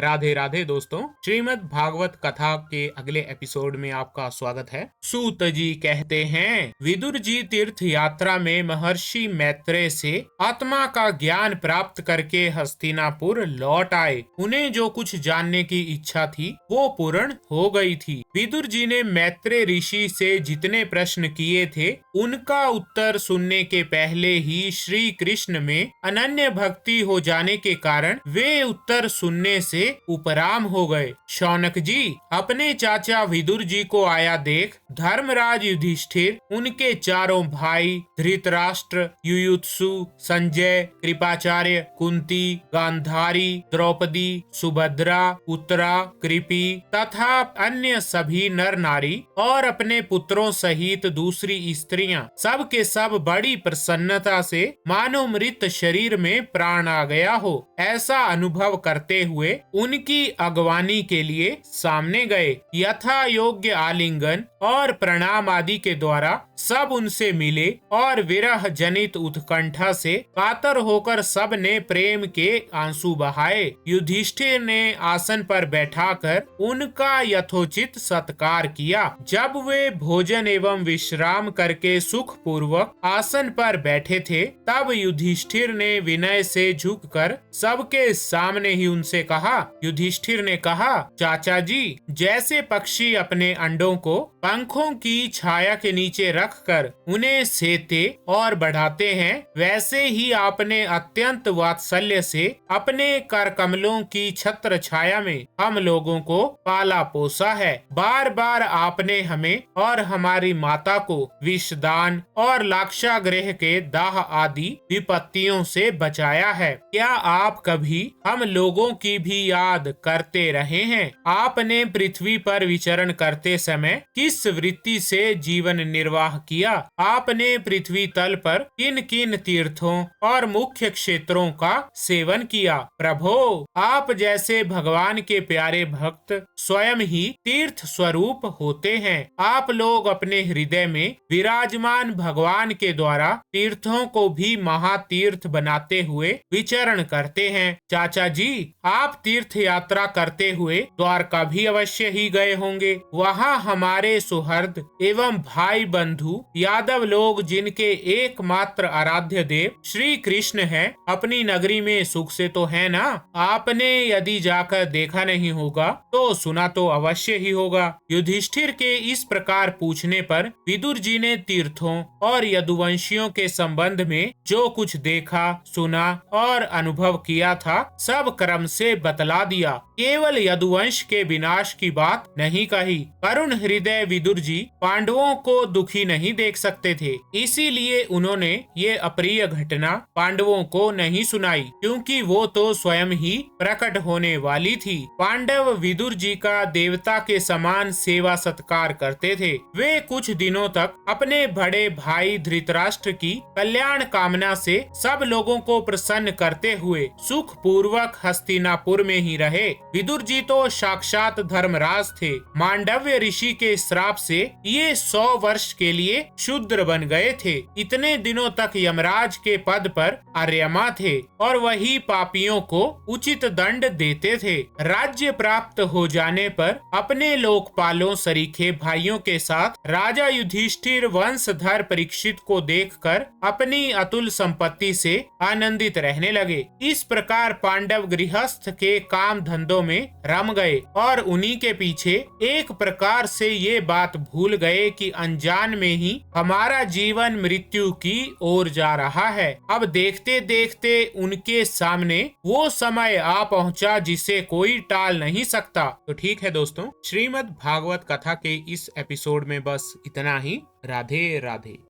राधे राधे दोस्तों, श्रीमद् भागवत कथा के अगले एपिसोड में आपका स्वागत है। सूत जी कहते हैं, विदुर जी तीर्थ यात्रा में महर्षि मैत्रेय से आत्मा का ज्ञान प्राप्त करके हस्तिनापुर लौट आए। उन्हें जो कुछ जानने की इच्छा थी वो पूर्ण हो गई थी। विदुर जी ने मैत्रेय ऋषि से जितने प्रश्न किए थे उनका उत्तर सुनने के पहले ही श्री कृष्ण में अनन्य भक्ति हो जाने के कारण वे उत्तर सुनने से उपराम हो गए। शौनक जी अपने चाचा विदुर जी को आया देख धर्मराज युधिष्ठिर, उनके चारों भाई धृतराष्ट्र, युयुत्सु, संजय, कृपाचार्य, कुंती, गांधारी, द्रौपदी, सुभद्रा, उत्तरा, कृपि तथा अन्य सभी नर नारी और अपने पुत्रों सहित दूसरी स्त्रियां सब के सब बड़ी प्रसन्नता से मानो मृत शरीर में प्राण आ गया हो ऐसा अनुभव करते हुए उनकी अगवानी के लिए सामने गए। यथा योग्य आलिंगन और प्रणाम आदि के द्वारा सब उनसे मिले और विरह जनित उत्कंठा से कातर होकर सब ने प्रेम के आंसू बहाए। युधिष्ठिर ने आसन पर बैठाकर उनका यथोचित सत्कार किया। जब वे भोजन एवं विश्राम करके सुख पूर्वक आसन पर बैठे थे तब युधिष्ठिर ने विनय से झुककर सबके सामने ही उनसे कहा। युधिष्ठिर ने कहा, चाचा जी, जैसे पक्षी अपने अंडों को पंखों की छाया के नीचे रखकर उन्हें सेते और बढ़ाते हैं, वैसे ही आपने अत्यंत वात्सल्य से अपने कर कमलों की छत्र छाया में हम लोगों को पाला पोसा है। बार बार आपने हमें और हमारी माता को विषदान और लाक्षागृह के दाह आदि विपत्तियों से बचाया है। क्या आप कभी हम लोगों की भी याद करते रहे हैं? आपने पृथ्वी पर विचरण करते समय किस वृत्ति से जीवन निर्वाह किया? आपने पृथ्वी तल पर किन किन तीर्थों और मुख्य क्षेत्रों का सेवन किया? प्रभो, आप जैसे भगवान के प्यारे भक्त स्वयं ही तीर्थ स्वरूप होते हैं। आप लोग अपने हृदय में विराजमान भगवान के द्वारा तीर्थों को भी महातीर्थ बनाते हुए विचरण करते हैं। चाचा जी, आप तीर्थ यात्रा करते हुए द्वारका भी अवश्य ही गए होंगे। वहाँ हमारे सुहृद एवं भाई बंधु यादव लोग, जिनके एकमात्र आराध्य देव श्री कृष्ण है, अपनी नगरी में सुख से तो है ना? आपने यदि जाकर देखा नहीं होगा तो सुना तो अवश्य ही होगा। युधिष्ठिर के इस प्रकार पूछने पर विदुर जी ने तीर्थों और यदुवंशियों के संबंध में जो कुछ देखा, सुना और अनुभव किया था सब क्रम से बतला दिया। केवल यदुवंश के विनाश की बात नहीं कही। करुण हृदय विदुर जी पांडवों को दुखी नहीं देख सकते थे, इसीलिए उन्होंने ये अप्रिय घटना पांडवों को नहीं सुनाई, क्योंकि वो तो स्वयं ही प्रकट होने वाली थी। पांडव विदुर जी का देवता के समान सेवा सत्कार करते थे। वे कुछ दिनों तक अपने बड़े भाई धृतराष्ट्र की कल्याण कामना से सब लोगों को प्रसन्न करते हुए सुख पूर्वक हस्तिनापुर में ही रहे। विदुर जी तो साक्षात धर्मराज थे। मांडव्य ऋषि के श्राप से ये 100 वर्ष के लिए शूद्र बन गए थे। इतने दिनों तक यमराज के पद पर आर्यमा थे और वही पापियों को उचित दंड देते थे। राज्य प्राप्त हो जाने पर अपने लोकपालों सरीखे भाइयों के साथ राजा युधिष्ठिर वंशधर परीक्षित को देखकर अपनी अतुल संपत्ति से आनंदित रहने लगे। इस प्रकार पांडव गृहस्थ के काम धंधों में रम गए और उन्हीं के पीछे एक प्रकार से ये बात भूल गए कि अनजान में ही हमारा जीवन मृत्यु की ओर जा रहा है। अब देखते देखते उनके सामने वो समय आ पहुंचा जिसे कोई टाल नहीं सकता। तो ठीक है दोस्तों, श्रीमद् भागवत कथा के इस एपिसोड में बस इतना ही। राधे राधे।